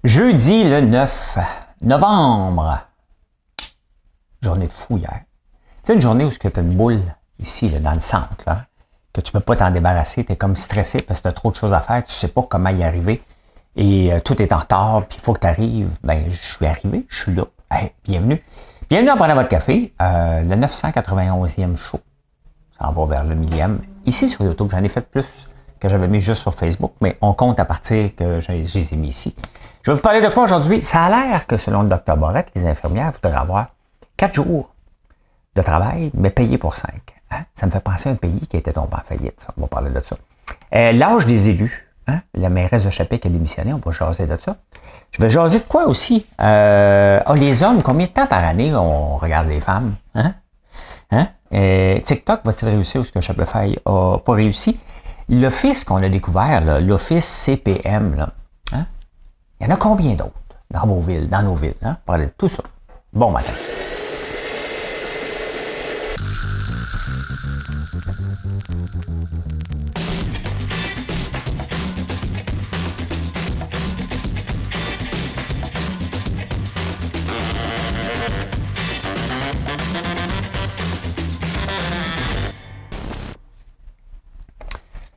Jeudi le 9 novembre. Journée de fou hier. Tu sais, une journée où tu as une boule ici, là, dans le centre, là, que tu ne peux pas t'en débarrasser, tu es comme stressé parce que tu as trop de choses à faire, tu ne sais pas comment y arriver et tout est en retard, puis il faut que tu arrives. Ben, je suis arrivé, je suis là. Hey, bienvenue. Bienvenue en prenant votre café, le 991e show. Ça en va vers le 1000e. Ici sur YouTube, j'en ai fait plus que j'avais mis juste sur Facebook, mais on compte à partir que je les ai mis ici. Je vais vous parler de quoi aujourd'hui? Ça a l'air que selon le Dr Barrett, les infirmières voudraient avoir 4 jours de travail, mais payés pour 5. Hein? Ça me fait penser à un pays qui était tombé en faillite. Ça. On va parler de ça. L'âge des élus. Hein? La mairesse de Chapec a démissionné. On va jaser de ça. Je vais jaser de quoi aussi? Les hommes, combien de temps par année on regarde les femmes? Hein? Hein? TikTok va-t-il réussir ou ce que Shopify n'a pas réussi? L'office qu'on a découvert, là, l'office CPM, là, hein? Il y en a combien d'autres dans vos villes, dans nos villes? Hein? Parler de tout ça. Bon matin.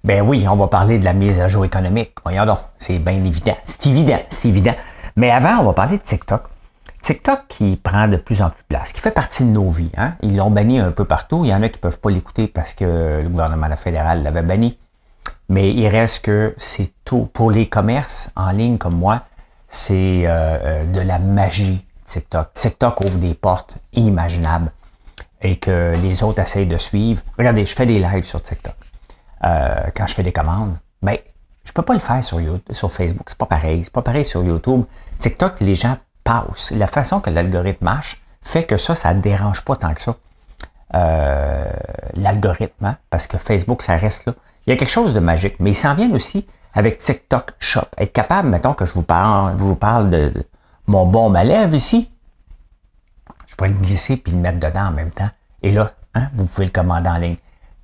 Ben oui, on va parler de la mise à jour économique. Voyons donc, c'est bien évident. C'est évident. Mais avant, on va parler de TikTok. TikTok qui prend de plus en plus de place, qui fait partie de nos vies. Hein? Ils l'ont banni un peu partout. Il y en a qui ne peuvent pas l'écouter parce que le gouvernement fédéral l'avait banni. Mais il reste que c'est tout. Pour les commerces en ligne comme moi, c'est de la magie, TikTok. TikTok ouvre des portes inimaginables et que les autres essayent de suivre. Regardez, je fais des lives sur TikTok. Quand je fais des commandes, ben, je peux pas le faire sur Facebook. C'est pas pareil. C'est pas pareil sur YouTube. TikTok, les gens passent. La façon que l'algorithme marche fait que ça ne dérange pas tant que ça. L'algorithme, hein, parce que Facebook, ça reste là. Il y a quelque chose de magique, mais il s'en vient aussi avec TikTok Shop. Être capable, mettons que je vous parle de mon bon malève ici. Je pourrais le glisser puis le mettre dedans en même temps. Et là, hein, vous pouvez le commander en ligne.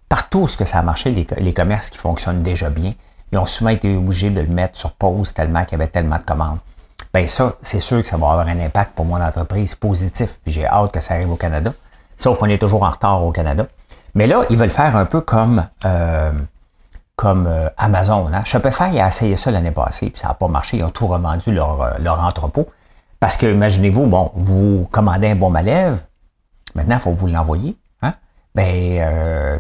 Partout où ça a marché, les commerces qui fonctionnent déjà bien, ils ont souvent été obligés de le mettre sur pause tellement qu'il y avait tellement de commandes. Bien ça, c'est sûr que ça va avoir un impact pour mon entreprise positif. Puis j'ai hâte que ça arrive au Canada. Sauf qu'on est toujours en retard au Canada. Mais là, ils veulent faire un peu comme Amazon. Hein? Shopify a essayé ça l'année passée, puis ça n'a pas marché. Ils ont tout revendu leur entrepôt. Parce que, imaginez-vous, bon, vous commandez un bon malève, maintenant, il faut vous l'envoyer.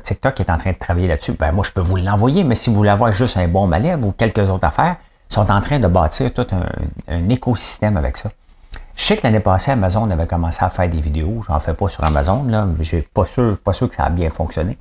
TikTok est en train de travailler là-dessus. Ben, moi, je peux vous l'envoyer, mais si vous voulez avoir juste un bon malève ou quelques autres affaires, ils sont en train de bâtir tout un écosystème avec ça. Je sais que l'année passée, Amazon avait commencé à faire des vidéos. J'en fais pas sur Amazon, là. Je suis pas sûr que ça a bien fonctionné.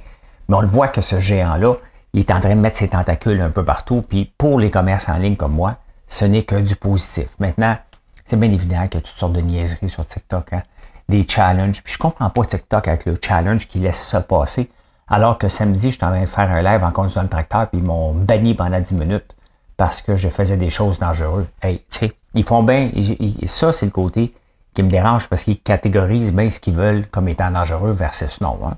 Mais on le voit que ce géant-là, il est en train de mettre ses tentacules un peu partout. Puis pour les commerces en ligne comme moi, ce n'est que du positif. Maintenant, c'est bien évident qu'il y a toutes sortes de niaiseries sur TikTok, hein. Des challenges. Puis je comprends pas TikTok avec le challenge qui laisse ça passer. Alors que samedi, je suis en train de faire un live en conduisant le tracteur, puis ils m'ont banni pendant 10 minutes parce que je faisais des choses dangereuses. Hey, tu sais, ils font bien. Ça, c'est le côté qui me dérange parce qu'ils catégorisent bien ce qu'ils veulent comme étant dangereux versus non. Hein.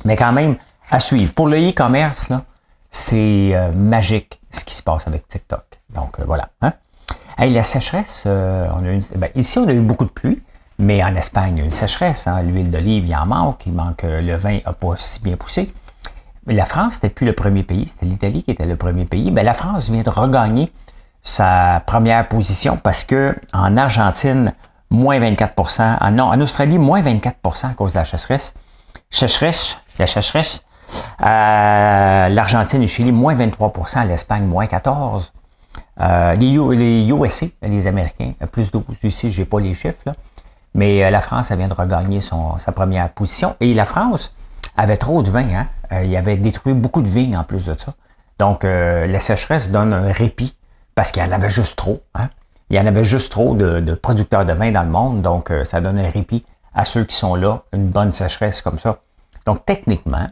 Mais quand même, à suivre. Pour le e-commerce, là, c'est magique ce qui se passe avec TikTok. Donc, voilà. Hein? Hey, la sécheresse, ici, on a eu beaucoup de pluie. Mais en Espagne, il y a une sécheresse. Hein? L'huile d'olive, il en manque. Il manque le vin n'a pas si bien poussé. Mais la France n'était plus le premier pays. C'était l'Italie qui était le premier pays. Mais la France vient de regagner sa première position parce que en Argentine, moins 24 en Australie, moins 24 à cause de la sécheresse. L'Argentine et le Chili, moins 23 l'Espagne, moins 14 les USA, les Américains, plus 12. Ici, je n'ai pas les chiffres, là. Mais la France, elle vient de regagner sa première position. Et la France avait trop de vin. Hein? Il avait détruit beaucoup de vignes en plus de ça. Donc, la sécheresse donne un répit parce qu'il y en avait juste trop. Hein? Il y en avait juste trop de producteurs de vin dans le monde. Donc, ça donne un répit à ceux qui sont là. Une bonne sécheresse comme ça. Donc, techniquement,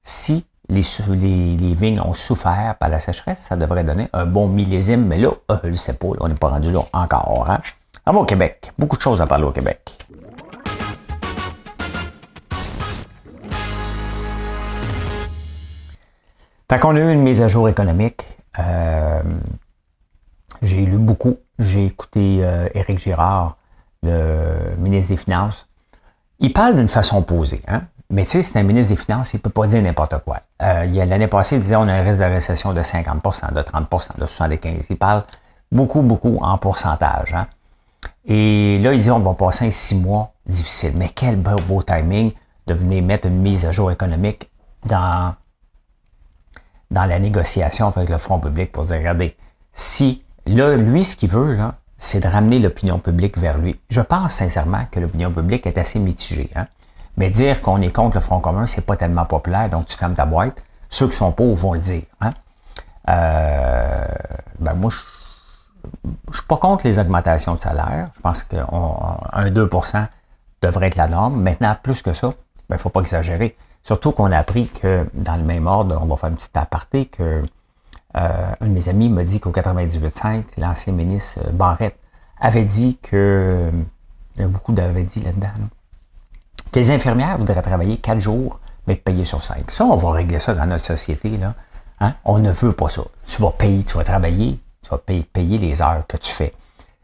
si les vignes ont souffert par la sécheresse, ça devrait donner un bon millésime. Mais là, je ne sais pas, on n'est pas rendu là encore. Hein? On va au Québec. Beaucoup de choses à parler au Québec. Fait qu'on a eu une mise à jour économique. j'ai lu beaucoup. J'ai écouté Éric Girard, le ministre des Finances. Il parle d'une façon posée, hein? Mais tu sais, c'est un ministre des Finances, il ne peut pas dire n'importe quoi. L'année passée, il disait on a un risque de récession de 50%, de 30%, de 75%. Il parle beaucoup, beaucoup en pourcentage. Hein? Et là, il dit on va passer un 6 mois difficile. Mais quel beau timing de venir mettre une mise à jour économique dans la négociation avec le Front public pour dire, regardez, si, là, lui, ce qu'il veut, là, c'est de ramener l'opinion publique vers lui. Je pense sincèrement que l'opinion publique est assez mitigée. Hein? Mais dire qu'on est contre le Front commun, c'est pas tellement populaire, donc tu fermes ta boîte. Ceux qui sont pauvres vont le dire. Hein? Moi, je suis pas contre les augmentations de salaire. Je pense qu'un 2% devrait être la norme. Maintenant, plus que ça, il ne faut pas exagérer. Surtout qu'on a appris que, dans le même ordre, on va faire une petite aparté, que un de mes amis m'a dit qu'au 98.5, l'ancien ministre Barrette avait dit que, il y a beaucoup d'avait dit là-dedans, là, que les infirmières voudraient travailler 4 jours, mais être payées sur 5. Ça, on va régler ça dans notre société, là. Hein? On ne veut pas ça. Tu vas payer, tu vas travailler, tu vas payer les heures que tu fais.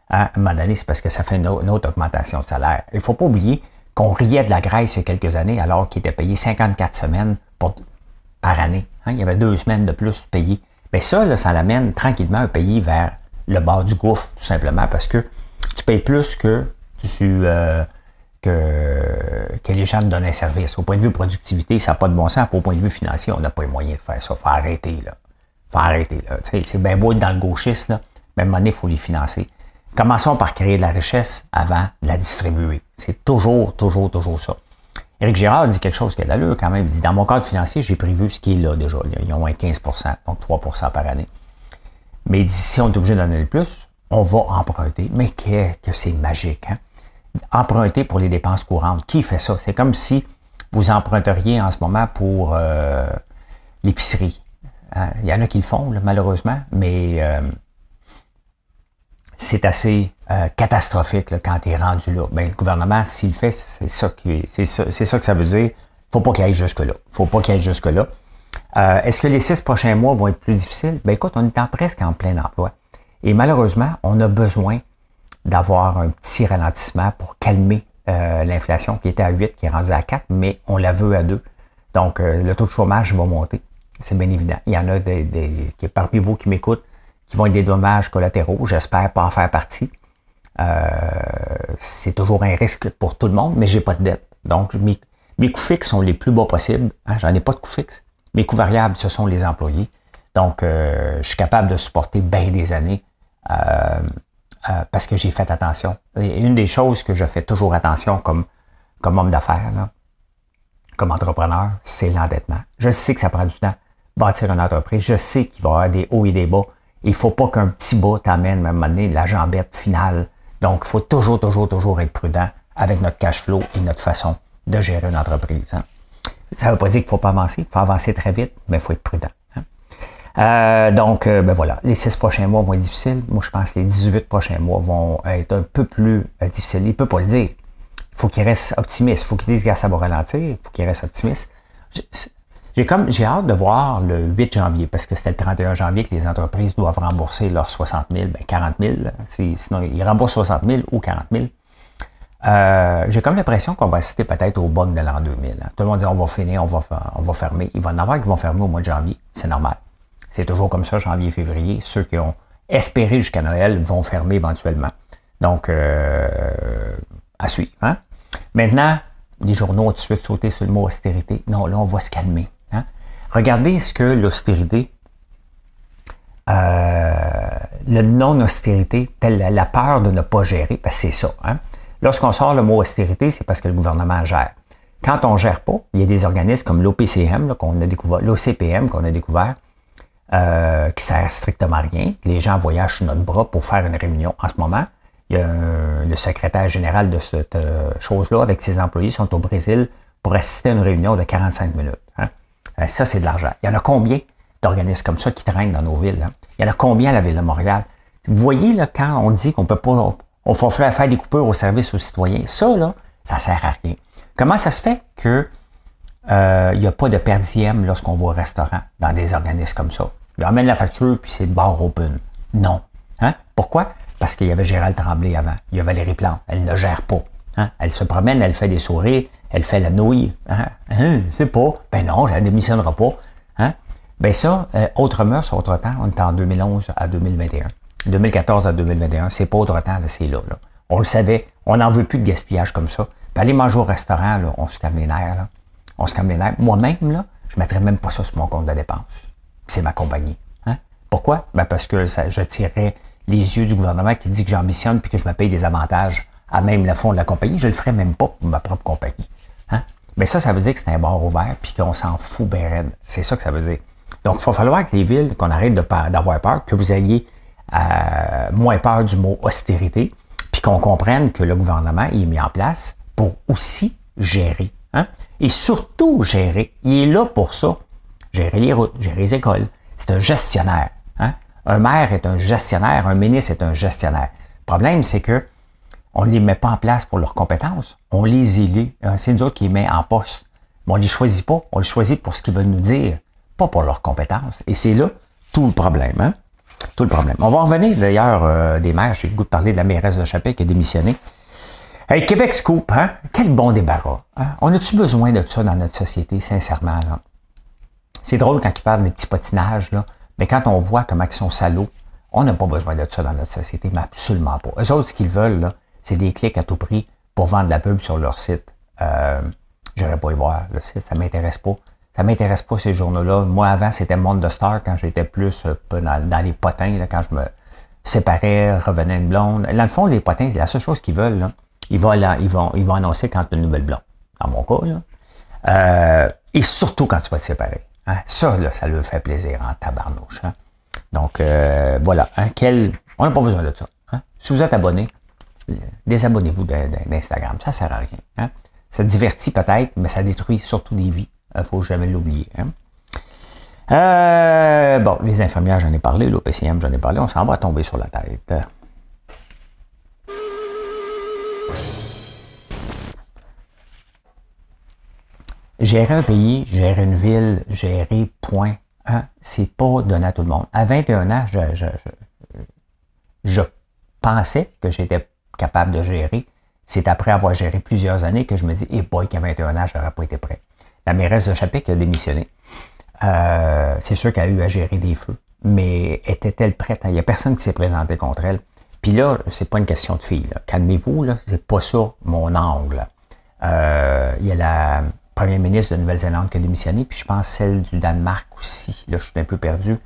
Hein? À un moment donné, c'est parce que ça fait une autre augmentation de salaire. Il ne faut pas oublier qu'on riait de la Grèce il y a quelques années, alors qu'il était payé 54 semaines par année. Hein? Il y avait 2 semaines de plus payées. Bien ça, là, ça l'amène tranquillement un pays vers le bas du gouffre, tout simplement, parce que tu payes plus que les gens te donnent un service. Au point de vue productivité, ça n'a pas de bon sens. Au point de vue financier, on n'a pas les moyens de faire ça. Faut arrêter, là. C'est bien beau être dans le gauchiste, là, mais à un moment donné, il faut les financer. Commençons par créer de la richesse avant de la distribuer. C'est toujours ça. Éric Girard dit quelque chose qui a de l'allure quand même. Il dit, dans mon cadre financier, j'ai prévu ce qui est là déjà. Ils ont moins 15%, donc 3% par année. Mais il dit, si on est obligé d'en donner plus, on va emprunter. Mais que c'est magique, hein? Emprunter pour les dépenses courantes. Qui fait ça? C'est comme si vous emprunteriez en ce moment pour l'épicerie. Hein? Il y en a qui le font, là, malheureusement, mais c'est assez catastrophique là, quand tu es rendu là. Ben, le gouvernement, s'il le fait, c'est ça que ça veut dire. Faut pas qu'il aille jusque-là. Est-ce que les 6 prochains mois vont être plus difficiles? Ben écoute, on est presque en plein emploi. Et malheureusement, on a besoin d'avoir un petit ralentissement pour calmer l'inflation qui était à 8, qui est rendue à 4, mais on la veut à 2. Donc, le taux de chômage va monter. C'est bien évident. Il y en a parmi vous qui m'écoutent qui vont être des dommages collatéraux. J'espère pas en faire partie. C'est toujours un risque pour tout le monde, mais j'ai pas de dette. Donc, mes coûts fixes sont les plus bas possibles. Hein? J'en ai pas de coûts fixes. Mes coûts variables, ce sont les employés. Donc, je suis capable de supporter bien des années parce que j'ai fait attention. Et une des choses que je fais toujours attention comme homme d'affaires, là, comme entrepreneur, c'est l'endettement. Je sais que ça prend du temps bâtir une entreprise. Je sais qu'il va y avoir des hauts et des bas. Il ne faut pas qu'un petit bas t'amène à un moment donné la jambette finale. Donc, il faut toujours être prudent avec notre cash flow et notre façon de gérer une entreprise. Hein. Ça ne veut pas dire qu'il ne faut pas avancer. Il faut avancer très vite, mais il faut être prudent. Hein. Donc, voilà. Les 6 prochains mois vont être difficiles. Moi, je pense que les 18 prochains mois vont être un peu plus difficiles. Il ne peut pas le dire. Il faut qu'il reste optimiste. Il faut qu'il dise que ça va ralentir. Il faut qu'il reste optimiste. J'ai hâte de voir le 8 janvier, parce que c'était le 31 janvier que les entreprises doivent rembourser leurs 60 000, 40 000. Sinon, ils remboursent 60 000 ou 40 000. J'ai comme l'impression qu'on va assister peut-être au bug de l'an 2000. Hein. Tout le monde dit on va finir, on va fermer. Il va y en avoir qui vont fermer au mois de janvier. C'est normal. C'est toujours comme ça, janvier, février. Ceux qui ont espéré jusqu'à Noël vont fermer éventuellement. Donc, à suivre. Hein? Maintenant, les journaux ont tout de suite sauté sur le mot austérité. Non, là, on va se calmer. Hein? Regardez ce que l'austérité, le non-austérité, telle la peur de ne pas gérer, parce que c'est ça. Hein? Lorsqu'on sort le mot austérité, c'est parce que le gouvernement gère. Quand on ne gère pas, il y a des organismes comme l'OPCM, là, qu'on a découvert, l'OCPM qu'on a découvert, qui sert strictement à rien. Les gens voyagent sur notre bras pour faire une réunion en ce moment. Il y a le secrétaire général de cette chose-là, avec ses employés, sont au Brésil pour assister à une réunion de 45 minutes. Hein? Ça, c'est de l'argent. Il y en a combien d'organismes comme ça qui traînent dans nos villes? Hein? Il y en a combien à la ville de Montréal? Vous voyez, là, quand on dit qu'on peut pas, on faut faire des coupures au service aux citoyens, ça, là, ça sert à rien. Comment ça se fait que il n'y a pas de per diem lorsqu'on va au restaurant dans des organismes comme ça? Il amène la facture puis c'est bar open. Non. Hein? Pourquoi? Parce qu'il y avait Gérald Tremblay avant. Il y a Valérie Plante. Elle ne gère pas. Hein? Elle se promène, elle fait des sourires, elle fait la nouille. Hein? C'est pas. Ben non, elle ne démissionnera pas. Hein? Ben ça, autre mœurs, autre temps, on est en 2011 à 2021. 2014 à 2021, c'est pas autre temps, là, c'est là. On le savait, on n'en veut plus de gaspillage comme ça. Puis aller manger au restaurant, là, on se calme les nerfs. Là. On se calme les nerfs. Moi-même, là, je ne mettrais même pas ça sur mon compte de dépenses. C'est ma compagnie. Hein? Pourquoi? Ben parce que je tirerais les yeux du gouvernement qui dit que j'ambitionne puis que je me paye des avantages à même le fond de la compagnie. Je le ferais même pas pour ma propre compagnie. Hein? Mais ça veut dire que c'est un bar ouvert puis qu'on s'en fout ben raide. C'est ça que ça veut dire. Donc, il va falloir que les villes, qu'on arrête d'avoir peur, que vous ayez moins peur du mot austérité, puis qu'on comprenne que le gouvernement est mis en place pour aussi gérer. Hein? Et surtout gérer. Il est là pour ça. Gérer les routes, gérer les écoles. C'est un gestionnaire. Hein? Un maire est un gestionnaire, un ministre est un gestionnaire. Le problème, c'est que on ne les met pas en place pour leurs compétences. On les élit. C'est nous autres qui les met en poste. Mais on ne les choisit pas. On les choisit pour ce qu'ils veulent nous dire, pas pour leurs compétences. Et c'est là tout le problème. Hein? Tout le problème. On va revenir d'ailleurs des maires. J'ai le goût de parler de la mairesse de Chapais qui a démissionné. Hey, Québec Scoop, hein? Quel bon débarras. Hein? On a-tu besoin de ça dans notre société, sincèrement? Là? C'est drôle quand ils parlent des petits potinages, là, mais quand on voit comment ils sont salauds, on n'a pas besoin de ça dans notre société, mais absolument pas. Eux autres, ce qu'ils veulent, là, c'est des clics à tout prix pour vendre la pub sur leur site. J'aurais pas y voir le site, ça m'intéresse pas. Ça m'intéresse pas ces journaux-là. Moi, avant, c'était Monde de Star quand j'étais plus dans les potins, là, quand je me séparais, revenais une blonde. Dans le fond, les potins, c'est la seule chose qu'ils veulent, là. Ils vont annoncer quand tu as une nouvelle blonde. Dans mon cas, là. Et surtout quand tu vas te séparer. Hein? Ça, là, ça leur fait plaisir en tabarnouche. Hein? Donc, voilà. Hein? On n'a pas besoin de ça. Hein? Si vous êtes abonné, désabonnez-vous d'Instagram. Ça ne sert à rien. Hein? Ça divertit peut-être, mais ça détruit surtout des vies. Il ne faut jamais l'oublier. Hein? Bon, les infirmières, j'en ai parlé. L'OPCM, j'en ai parlé. On s'en va tomber sur la tête. Gérer un pays, gérer une ville, gérer point, hein, c'est pas donné à tout le monde. À 21 ans, je pensais que j'étais capable de gérer. C'est après avoir géré plusieurs années que je me dis, boy, qu'à 21 ans, je n'aurais pas été prêt. La mairesse de Chapais qui a démissionné, c'est sûr qu'elle a eu à gérer des feux, mais était-elle prête? Il n'y a personne qui s'est présenté contre elle. Puis là, c'est pas une question de fille. Là. Calmez-vous, là, c'est pas ça mon angle. Il y a la première ministre de Nouvelle-Zélande qui a démissionné, puis je pense celle du Danemark aussi. Là, je suis un peu perdu.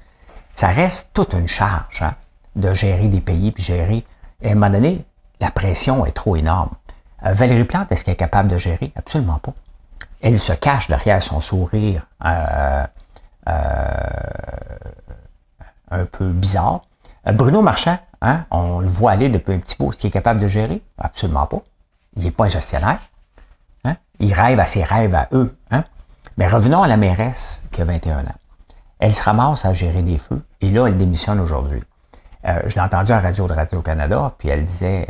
Ça reste toute une charge hein, de gérer des pays, puis gérer. Et à un moment donné, la pression est trop énorme. Valérie Plante, est-ce qu'elle est capable de gérer? Absolument pas. Elle se cache derrière son sourire un peu bizarre. Bruno Marchand, hein, on le voit aller depuis un petit bout. Est-ce qu'il est capable de gérer? Absolument pas. Il n'est pas un gestionnaire. Hein? Il rêve à ses rêves à eux. Hein? Mais revenons à la mairesse qui a 21 ans. Elle se ramasse à gérer des feux et là, elle démissionne aujourd'hui. Je l'ai entendu à Radio-Canada, puis elle disait,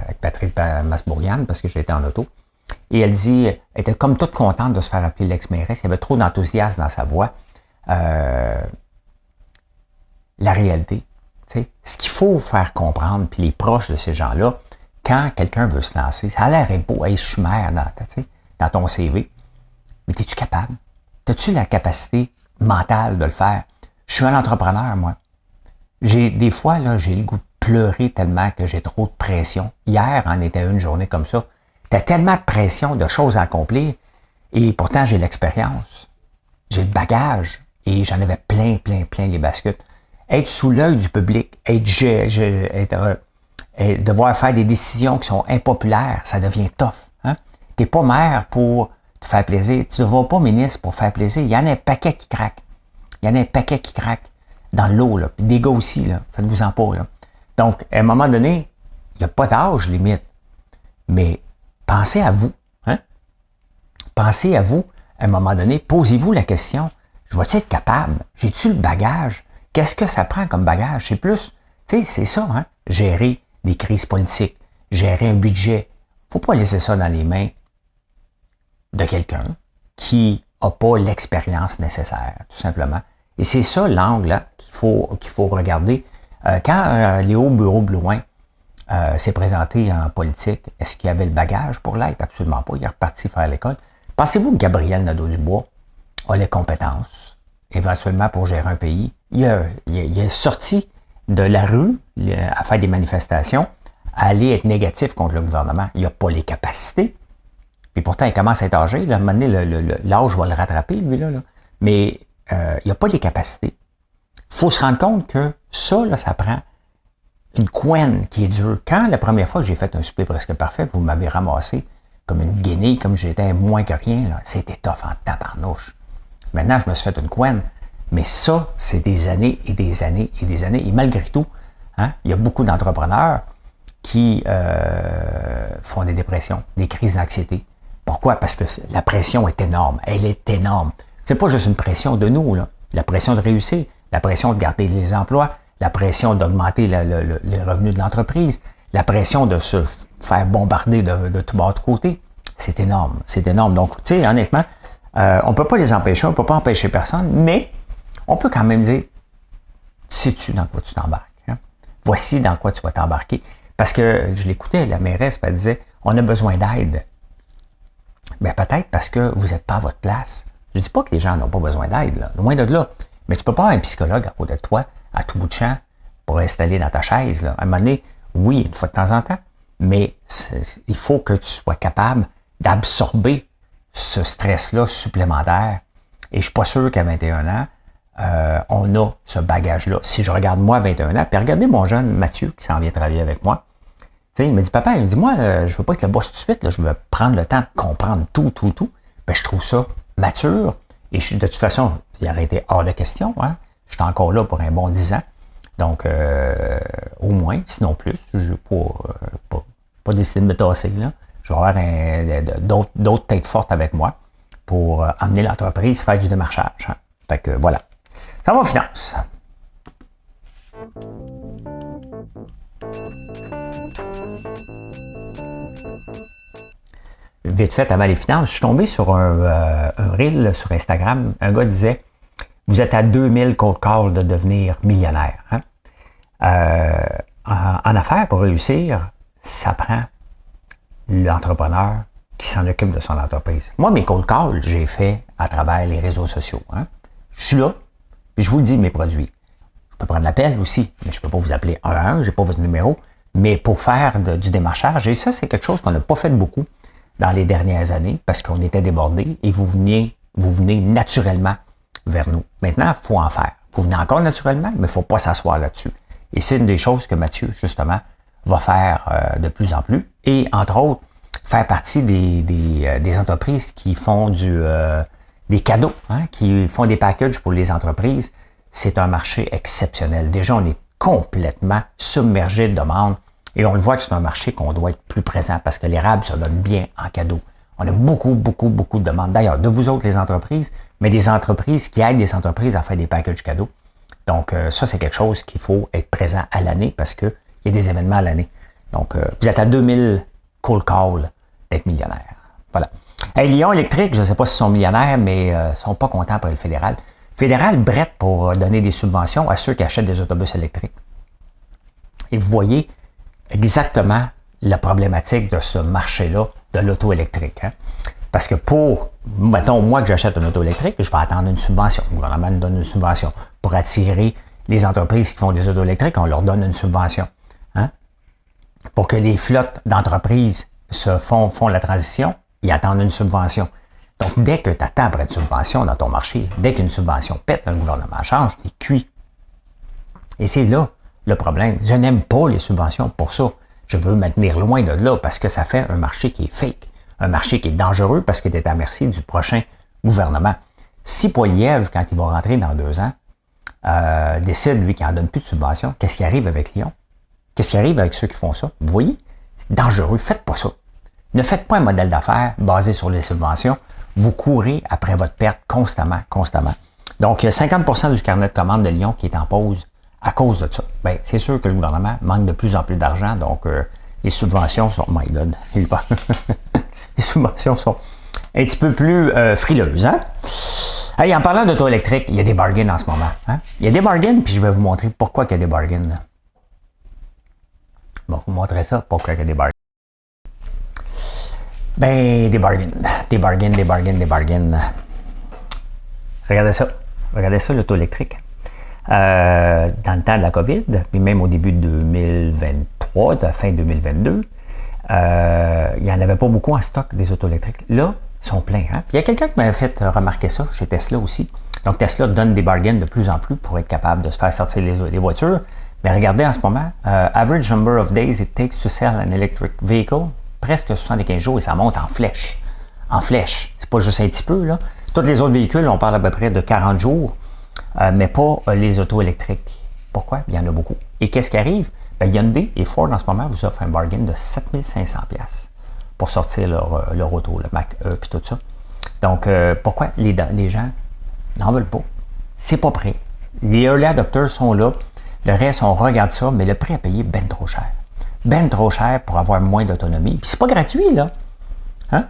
avec Patrick Masbourian, parce que j'étais en auto, et elle dit, elle était comme toute contente de se faire appeler l'ex-mairesse, il y avait trop d'enthousiasme dans sa voix. La réalité, tu sais, ce qu'il faut faire comprendre, puis les proches de ces gens-là, quand quelqu'un veut se lancer, ça a l'air beau, hey, je suis maire dans ton CV, mais es-tu capable? As-tu la capacité mentale de le faire? Je suis un entrepreneur, moi. Des fois, là, j'ai le goût de pleurer tellement que j'ai trop de pression. Hier, en était une journée comme ça. T'as tellement de pression, de choses à accomplir, et pourtant, j'ai l'expérience. J'ai le bagage, et j'en avais plein les baskets. Être sous l'œil du public, devoir faire des décisions qui sont impopulaires, ça devient tough. Hein? T'es pas maire pour te faire plaisir. Tu ne vas pas ministre pour faire plaisir. Il y en a un paquet qui craque. Dans l'eau, là. Puis des gars aussi, là. Faites-vous-en pas, là. Donc, à un moment donné, il n'y a pas d'âge limite. Mais pensez à vous. Hein? Pensez à vous, à un moment donné. Posez-vous la question, je vais-tu être capable? J'ai-tu le bagage? Qu'est-ce que ça prend comme bagage? C'est plus, tu sais, c'est ça, hein? Gérer des crises politiques, gérer un budget. Faut pas laisser ça dans les mains de quelqu'un qui n'a pas l'expérience nécessaire, tout simplement. Et c'est ça l'angle là, qu'il faut regarder. Quand Léo Bureau-Blouin s'est présenté en politique, est-ce qu'il avait le bagage pour l'être? Absolument pas. Il est reparti faire l'école. Pensez-vous que Gabriel Nadeau-Dubois a les compétences, éventuellement, pour gérer un pays? Il est sorti de la rue à faire des manifestations, à aller être négatif contre le gouvernement. Il n'a pas les capacités. Puis pourtant, il commence à être âgé. Là, à un moment donné, l'âge va le rattraper, lui. Là. Mais il n'a pas les capacités. Il faut se rendre compte que ça, là, ça prend une couenne qui est dure. Quand la première fois que j'ai fait un souper presque parfait, vous m'avez ramassé comme une guenille, comme j'étais moins que rien, là, c'était tough en tabarnouche. Maintenant, je me suis fait une couenne. Mais ça, c'est des années et des années et des années. Et malgré tout, hein, il y a beaucoup d'entrepreneurs qui font des dépressions, des crises d'anxiété. Pourquoi? Parce que la pression est énorme. Elle est énorme. C'est pas juste une pression de nous, là. La pression de réussir, la pression de garder les emplois, la pression d'augmenter les revenus de l'entreprise, la pression de se faire bombarder de tout bas de côté. C'est énorme. C'est énorme. Donc, tu sais, honnêtement, on ne peut pas les empêcher, on ne peut pas empêcher personne, mais on peut quand même dire, sais-tu dans quoi tu t'embarques? Hein? Voici dans quoi tu vas t'embarquer. Parce que je l'écoutais, la mairesse, elle disait, on a besoin d'aide. Bien, peut-être parce que vous n'êtes pas à votre place. Je ne dis pas que les gens n'ont pas besoin d'aide, là, loin de là. Mais tu ne peux pas avoir un psychologue à côté de toi, à tout bout de champ, pour installer dans ta chaise. Là. À un moment donné, oui, une fois de temps en temps, mais il faut que tu sois capable d'absorber ce stress-là supplémentaire. Et je ne suis pas sûr qu'à 21 ans, on a ce bagage-là. Si je regarde moi à 21 ans, puis regardez mon jeune Mathieu qui s'en vient travailler avec moi. Tu sais, il me dit, papa, il me dit, moi, je veux pas être le boss tout de suite, là, je veux prendre le temps de comprendre tout. Ben, je trouve ça mature. Et de toute façon, il aurait été hors de question. Hein? Je suis encore là pour un bon 10 ans. Donc, au moins, sinon plus. Je n'ai pas décidé de me tasser. Là. Je vais avoir d'autres têtes fortes avec moi pour amener l'entreprise, faire du démarchage. Hein? Fait que voilà. Ça va aux finances. Vite fait, avant les finances, je suis tombé sur un reel sur Instagram. Un gars disait, vous êtes à 2000 cold calls de devenir millionnaire. Hein? En affaires, pour réussir, ça prend l'entrepreneur qui s'en occupe de son entreprise. Moi, mes cold calls, j'ai fait à travers les réseaux sociaux. Hein? Je suis là, puis je vous le dis, mes produits. Je peux prendre l'appel aussi, mais je ne peux pas vous appeler un à un, je n'ai pas votre numéro. Mais pour faire du démarchage, et ça, c'est quelque chose qu'on n'a pas fait beaucoup dans les dernières années, parce qu'on était débordés, et vous venez naturellement vers nous. Maintenant, il faut en faire. Vous venez encore naturellement, mais il ne faut pas s'asseoir là-dessus. Et c'est une des choses que Mathieu, justement, va faire de plus en plus. Et, entre autres, faire partie des entreprises qui font des cadeaux, hein, qui font des packages pour les entreprises. C'est un marché exceptionnel. Déjà, on est complètement submergé de demandes et on le voit que c'est un marché qu'on doit être plus présent parce que l'érable se donne bien en cadeau. On a beaucoup de demandes. D'ailleurs, de vous autres, les entreprises, mais des entreprises qui aident des entreprises à faire des packages cadeaux. Donc, ça, c'est quelque chose qu'il faut être présent à l'année parce qu'il y a des événements à l'année. Donc, vous êtes à 2000 cold calls d'être millionnaire. Voilà. Hey, Lyon Électrique, je ne sais pas s'ils sont millionnaires, mais ils ne sont pas contents pour le fédéral. Le fédéral brette pour donner des subventions à ceux qui achètent des autobus électriques. Et vous voyez exactement la problématique de ce marché-là de l'auto électrique. Hein? Parce que mettons, moi que j'achète une auto électrique, je vais attendre une subvention. Le gouvernement nous donne une subvention. Pour attirer les entreprises qui font des autos électriques, on leur donne une subvention. Hein? Pour que les flottes d'entreprises font la transition, ils attendent une subvention. Donc, dès que tu attends après une subvention dans ton marché, dès qu'une subvention pète, le gouvernement change, tu es cuit. Et c'est là le problème. Je n'aime pas les subventions pour ça. Je veux me tenir loin de là parce que ça fait un marché qui est fake. Un marché qui est dangereux parce qu'il est à merci du prochain gouvernement. Si Poilievre, quand il va rentrer dans 2 ans, décide, lui, qu'il n'en donne plus de subventions, qu'est-ce qui arrive avec Lyon? Qu'est-ce qui arrive avec ceux qui font ça? Vous voyez? C'est dangereux. Faites pas ça. Ne faites pas un modèle d'affaires basé sur les subventions. Vous courez après votre perte constamment. Donc, 50% du carnet de commandes de Lyon qui est en pause à cause de ça. Bien, c'est sûr que le gouvernement manque de plus en plus d'argent, donc les subventions sont... Oh my God, les subventions sont un petit peu plus frileuses. Hein? Hey, en parlant d'auto électrique, il y a des bargains en ce moment. Hein? Il y a des bargains, puis je vais vous montrer pourquoi il y a des bargains. Bon, vous montrer ça, pourquoi il y a des bargains. Ben, des bargains. Des bargains, des bargains, des bargains. Regardez ça. Regardez ça, l'auto électrique. Dans le temps de la COVID, puis même au début de 2023, de la fin 2022, il n'y en avait pas beaucoup en stock des autos électriques. Là, ils sont pleins. Hein? Puis il y a quelqu'un qui m'avait fait remarquer ça chez Tesla aussi. Donc Tesla donne des bargains de plus en plus pour être capable de se faire sortir les voitures. Mais regardez en ce moment, average number of days it takes to sell an electric vehicle, presque 75 jours et ça monte en flèche. En flèche. C'est pas juste un petit peu, là. Tous les autres véhicules, on parle à peu près de 40 jours, mais pas les autos électriques. Pourquoi? Il y en a beaucoup. Et qu'est-ce qui arrive? Ben, Hyundai et Ford, en ce moment, vous offrent un bargain de 7500$ pour sortir leur auto, le Mach-E et tout ça. Donc, pourquoi les gens n'en veulent pas? C'est pas prêt. Les early adopters sont là. Le reste, on regarde ça, mais le prix à payer est ben trop cher. Ben trop cher pour avoir moins d'autonomie. Puis c'est pas gratuit, là. Hein?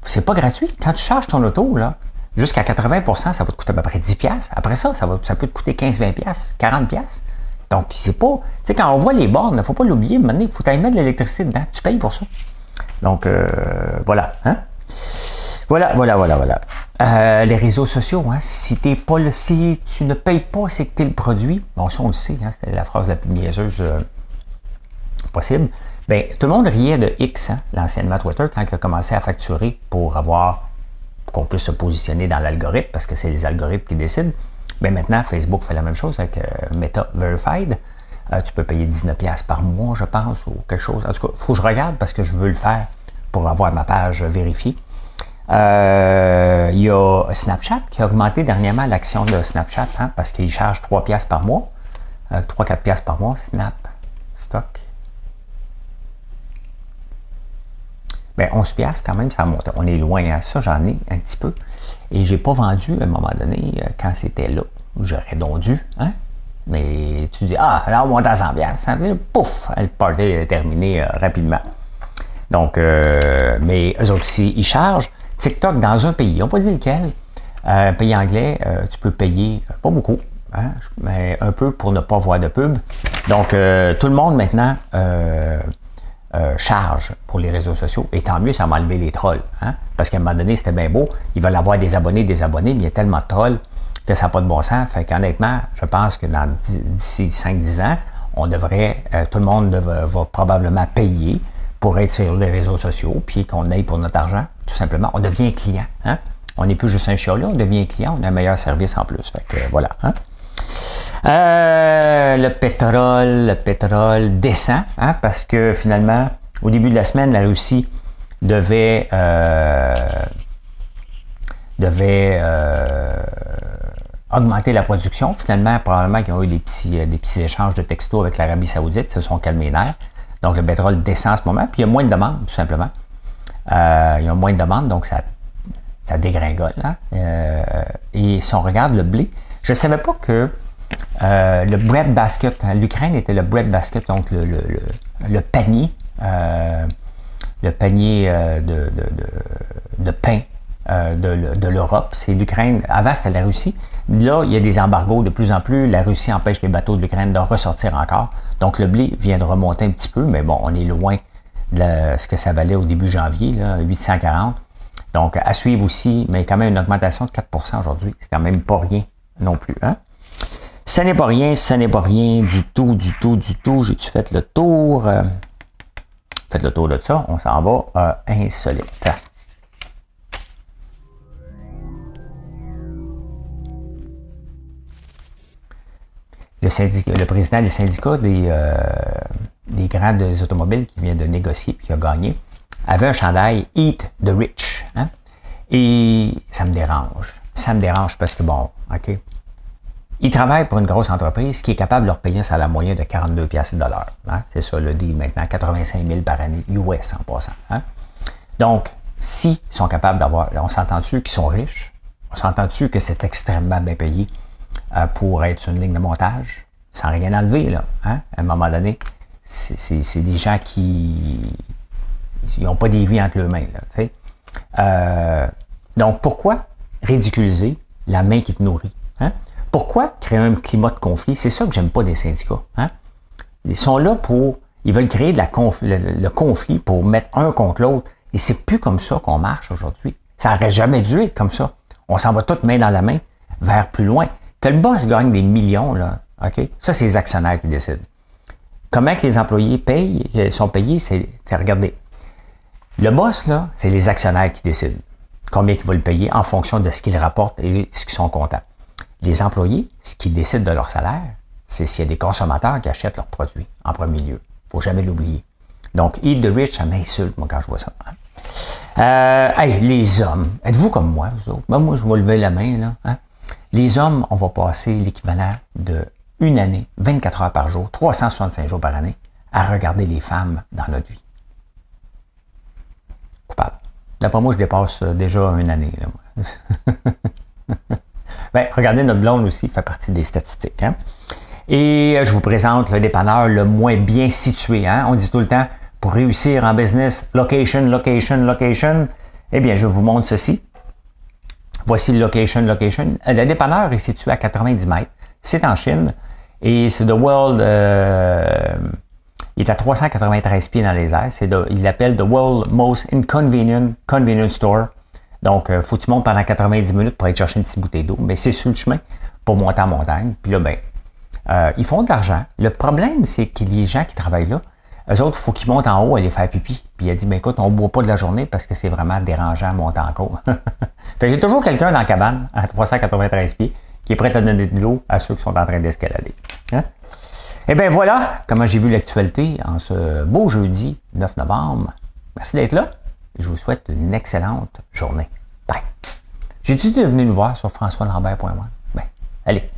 C'est pas gratuit. Quand tu charges ton auto, là, jusqu'à 80%, ça va te coûter à peu près 10$. Après ça, ça peut te coûter 15-20$, 40$. Donc, c'est pas... Tu sais, quand on voit les bornes, il ne faut pas l'oublier, maintenant, il faut aller mettre de l'électricité dedans. Tu payes pour ça. Donc, voilà. Hein? Voilà. Les réseaux sociaux, hein? Si tu ne payes pas, c'est que tu es le produit. Bon, ça, on le sait, hein? C'était la phrase la plus niaiseuse possible. Bien, tout le monde riait de X, hein? L'anciennement Twitter, quand il a commencé à facturer pour qu'on puisse se positionner dans l'algorithme, parce que c'est les algorithmes qui décident. Bien, maintenant, Facebook fait la même chose avec Meta Verified. Tu peux payer 19$ par mois, je pense, ou quelque chose. En tout cas, il faut que je regarde parce que je veux le faire pour avoir ma page vérifiée. Il y a Snapchat qui a augmenté dernièrement l'action de Snapchat, hein, parce qu'il charge 3$ par mois. 3-4$ par mois, Snap, stock. Bien, 11$ quand même, ça monte. On est loin à ça, j'en ai un petit peu. Et j'ai pas vendu à un moment donné quand c'était là. J'aurais donc dû, hein? Mais tu dis, alors on monte à 100$. Pouf, le party est terminé rapidement. Donc, mais eux autres aussi, ils chargent. TikTok, dans un pays, ils n'ont pas dit lequel, un pays anglais, tu peux payer, pas beaucoup, hein, mais un peu pour ne pas voir de pub. Donc, tout le monde maintenant charge pour les réseaux sociaux. Et tant mieux, ça m'a enlevé les trolls. Hein, parce qu'à un moment donné, c'était bien beau. Ils veulent avoir des abonnés, mais il y a tellement de trolls que ça n'a pas de bon sens. Fait qu'honnêtement, je pense que d'ici 5-10 ans, on devrait, tout le monde va probablement payer pour être sur les réseaux sociaux, puis qu'on aille pour notre argent, tout simplement. On devient client. Hein? On n'est plus juste un chiot là, on devient client, on a un meilleur service en plus. Fait que voilà. Hein? Le pétrole descend, hein? Parce que finalement, au début de la semaine, la Russie devait augmenter la production. Finalement, probablement qu'ils ont eu des petits échanges de textos avec l'Arabie Saoudite, se sont calmés les nerfs. Donc, le pétrole descend en ce moment, puis il y a moins de demandes, tout simplement. Il y a moins de demandes, donc ça dégringole. Hein? Et si on regarde le blé, je ne savais pas que le bread basket, hein, l'Ukraine était le bread basket, donc le panier de pain de l'Europe. C'est l'Ukraine. Avant, c'était la Russie. Là, il y a des embargos de plus en plus. La Russie empêche les bateaux de l'Ukraine de ressortir encore. Donc, le blé vient de remonter un petit peu, mais bon, on est loin de ce que ça valait au début janvier, là, 840. Donc, à suivre aussi, mais quand même une augmentation de 4% aujourd'hui. C'est quand même pas rien non plus. Hein? Ça n'est pas rien du tout. J'ai-tu fait le tour? Faites le tour de ça. On s'en va insolite. Le président des syndicats des grands automobiles qui vient de négocier et qui a gagné avait un chandail Eat the Rich. Hein? Et ça me dérange. Ça me dérange parce que, bon, OK. Ils travaillent pour une grosse entreprise qui est capable de leur payer un salaire moyen de 42$ de l'heure. Hein? C'est ça le deal maintenant, 85 000 par année US en passant. Hein? Donc, s'ils sont capables d'avoir, on s'entend-tu qu'ils sont riches? On s'entend-tu que c'est extrêmement bien payé pour être sur une ligne de montage, sans rien enlever, là, hein? À un moment donné, c'est des gens qui n'ont pas des vies entre leurs mains. Là, tu sais. Donc, pourquoi ridiculiser la main qui te nourrit? Hein? Pourquoi créer un climat de conflit? C'est ça que j'aime pas des syndicats. Hein? Ils sont là pour Ils veulent créer le conflit pour mettre un contre l'autre. Et c'est plus comme ça qu'on marche aujourd'hui. Ça n'aurait jamais dû être comme ça. On s'en va toutes main dans la main vers plus loin. Que le boss gagne des millions, là, OK? Ça, c'est les actionnaires qui décident. Comment que les employés sont payés, c'est regardez. Le boss, là, c'est les actionnaires qui décident. Combien ils veulent payer en fonction de ce qu'ils rapportent et ce qu'ils sont contents. Les employés, ce qu'ils décident de leur salaire, c'est s'il y a des consommateurs qui achètent leurs produits en premier lieu. Il ne faut jamais l'oublier. Donc, eat the rich, ça m'insulte, moi, quand je vois ça. Hey, les hommes, êtes-vous comme moi, vous autres? Ben, moi, je vais lever la main, là. Hein? Les hommes, on va passer l'équivalent de une année, 24 heures par jour, 365 jours par année, à regarder les femmes dans notre vie. Coupable. D'après moi, je dépasse déjà une année. Là, ben, regardez, notre blonde aussi fait partie des statistiques. Hein? Et je vous présente le dépanneur le moins bien situé. Hein? On dit tout le temps, pour réussir en business, location, location, location. Eh bien, je vous montre ceci. Voici le location. Le dépanneur est situé à 90 mètres. C'est en Chine. Et c'est The World... il est à 393 pieds dans les airs. Il l'appelle The World Most Inconvenient Convenience Store. Donc, faut que tu montes pendant 90 minutes pour aller chercher une petite bouteille d'eau. Mais c'est sur le chemin pour monter en montagne. Puis là, ben, ils font de l'argent. Le problème, c'est que les gens qui travaillent là, eux autres, il faut qu'ils montent en haut et aller faire pipi. Puis il a dit, ben écoute, on ne boit pas de la journée parce que c'est vraiment dérangeant à monter en cours. Fait qu'il y a toujours quelqu'un dans la cabane à 393 pieds qui est prêt à donner de l'eau à ceux qui sont en train d'escalader. Hein? Et bien voilà comment j'ai vu l'actualité en ce beau jeudi 9 novembre. Merci d'être là. Je vous souhaite une excellente journée. Bye. J'ai dit de venir nous voir sur françoislambert.com. Ben, allez.